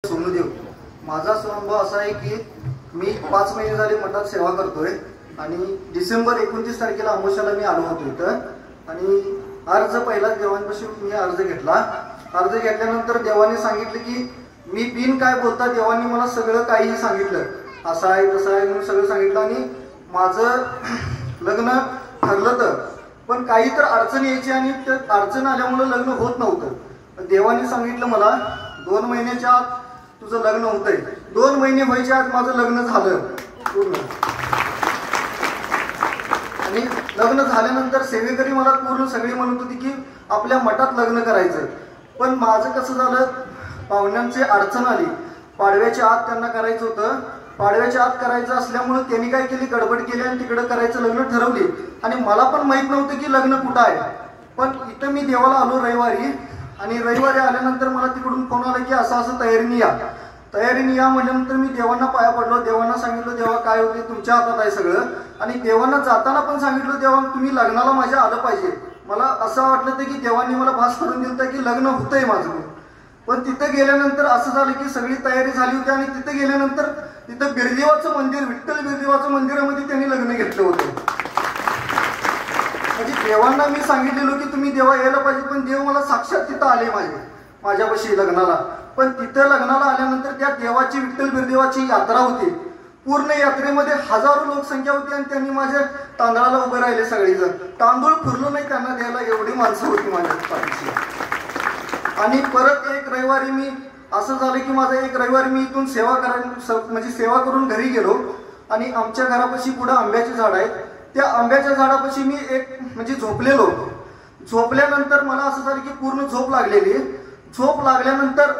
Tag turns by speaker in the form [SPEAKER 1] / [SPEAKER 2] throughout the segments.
[SPEAKER 1] सोनूदेव, माझा अनुभव असा आहे की मी 5 महिने झाले मठात सेवा करतोय आणि डिसेंबर 29 तारखेला अमावस्याला मी आलो होतो इथं आणि अर्ज पहिला देवांपाशी मी अर्ज घेतला। अर्ज घेतल्यानंतर देवाने सांगितलं की मी बिन काय बोलता देवाने मला सगळं काही सांगितलं, असं आहे तसं आहे म्हणून सगळं सांगितलं आणि माझं लग्न ठरलं तर पण काही तर अडचण यायची आणि त्या अडचण आल्यामुळे लग्न होत नव्हतं। देवाने सांगितलं मला 2 महिन्याच्या आत तुझं लग्न होतंय। 2 महिने व्हायच्या आत माझं लग्न झालं पूर्ण आणि लग्न झाल्यानंतर सेवेकरी मला पूर्ण सगळी म्हणत होती की आपल्या मठात लग्न करायचं, पण माझं कसं झालं, पाहुण्यांची अडचण आली। पाडव्याच्या आत त्यांना करायचं होतं, पाडव्याच्या आत करायचं असल्यामुळे त्यांनी काय केली, गडबड केली आणि तिकडे करायचं लग्न ठरवली आणि मला पण माहित नव्हतं की लग्न कुठं आहे। पण इथं मी देवाला आलो रविवारी आणि रविवारी आल्यानंतर मला तिकडून फोन आला की असं असं तयारीने या म्हटल्यानंतर मी देवांना पाया पडलो। देवांना सांगितलं देवा काय होते तुमच्या हातात आहे सगळं, आणि देवांना जाताना पण सांगितलं देवा तुम्ही लग्नाला माझ्या आलं पाहिजे। मला असं वाटलं होतं की देवांनी मला भास करून दिलं की लग्न होतंय माझं। पण तिथं गेल्यानंतर असं झालं की सगळी तयारी झाली होती आणि तिथं गेल्यानंतर तिथं बिरदेवाचं मंदिर, विठ्ठल बिरदेवाचं मंदिरामध्ये त्यांनी लग्न घेतलं होतं। म्हणजे देवांना मी सांगितलेलो की तुम्ही देवा यायला पाहिजे, पण देव मला साक्षात तिथं आले माझ्यापाशी लग्नाला। पण तिथं लग्नाला आल्यानंतर त्या देवाची, विठ्ठल बिरदेवाची यात्रा होती। पूर्ण यात्रेमध्ये हजारो लोकसंख्या होती आणि त्यांनी माझ्या तांदळाला उभे राहिले सगळेजण। तांदूळ फुरलो नाही त्यांना द्यायला, एवढी माणसं होती माझ्या पाठीशी। आणि परत एक रविवारी मी असं झालं की माझा एक रविवारी मी इथून सेवा करून घरी गेलो आणि आमच्या घरापाशी पुढे आंब्याचे झाड आहे, त्या आंब्याच्या झाडापाशी मी एक झोपलेलो। झोपल्यानंतर मला असं झालं की पूर्ण झोप लागलेली। झोप लागल्यानंतर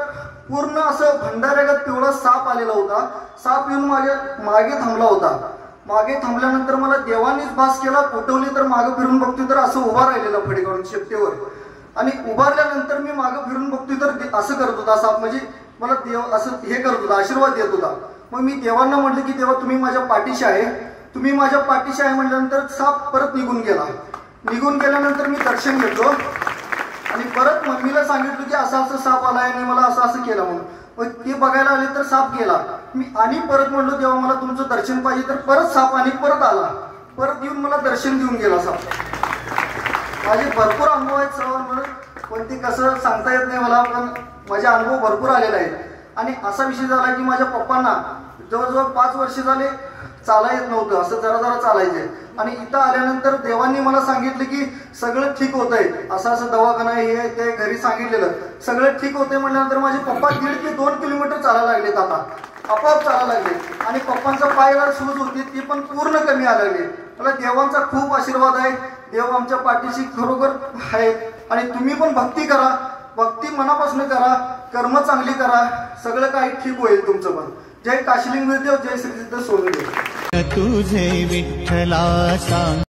[SPEAKER 1] पूर्ण असं भंडाऱ्यागत पिवळा साप आलेला होता। साप येऊन माझ्या मागे थांबला होता। मागे थांबल्यानंतर मला देवानेच भास केला, पोटवली तर मागे फिरून बघतोय तर असं उभा राहिलेला फडी काढून शेपटेवर, आणि उभारल्यानंतर मी मागे फिरून बघतोय तर असं करत होता साप, मला देव असं हे करत होता, आशीर्वाद देत होता। मग मी देवांना म्हटलं की देवा तुम्ही माझ्या पाठीशी आहे, तुम्ही माझ्या पाठीशी आहे म्हटल्यानंतर साप परत निघून गेला। निघून गेल्यानंतर मी दर्शन घेतलो आणि परत मम्मीला सांगितलं की असं असं साप आलाय आणि मला असं असं केलं म्हणून। मग ते बघायला आले तर साप गेला। मी आणि परत म्हणलो देवा मला तुमचं दर्शन पाहिजे, तर परत साप आणि परत आला, परत येऊन मला दर्शन देऊन गेला साप। माझे भरपूर अनुभव आहेत सर्वांवर, पण ते कसं सांगता येत नाही मला, पण माझे अनुभव भरपूर आलेले आहेत। आणि असा विषय झाला की माझ्या पप्पांना जवळजवळ 5 वर्ष झाले चाला येत नव्हतं, असं जरा जरा चालायचे। आणि इथं आल्यानंतर देवांनी मला सांगितलं की सगळं ठीक होतंय, असं असं दवाखाना हे ते घरी सांगितलेलं सगळं ठीक होतंय म्हटल्यानंतर माझे पप्पा 1.5 ते 2 किलोमीटर चालायला लागलेत, आता आपोआप चालायला लागले आणि पप्पांचा पायाला सूज होती ती पण पूर्ण कमी आला लागली। मला देवांचा खूप आशीर्वाद आहे, देव आमच्या पाठीशी खरोखर आहे। आणि तुम्ही पण भक्ती करा, भक्ती मनापासून करा, कर्म चांगली करा, सगळं काही ठीक होईल तुमचं पण। जय काशीलिंग बिरदेव, जय श्री सिद्ध सोनूदेव।
[SPEAKER 2] तुझे विठ्ठला सांग।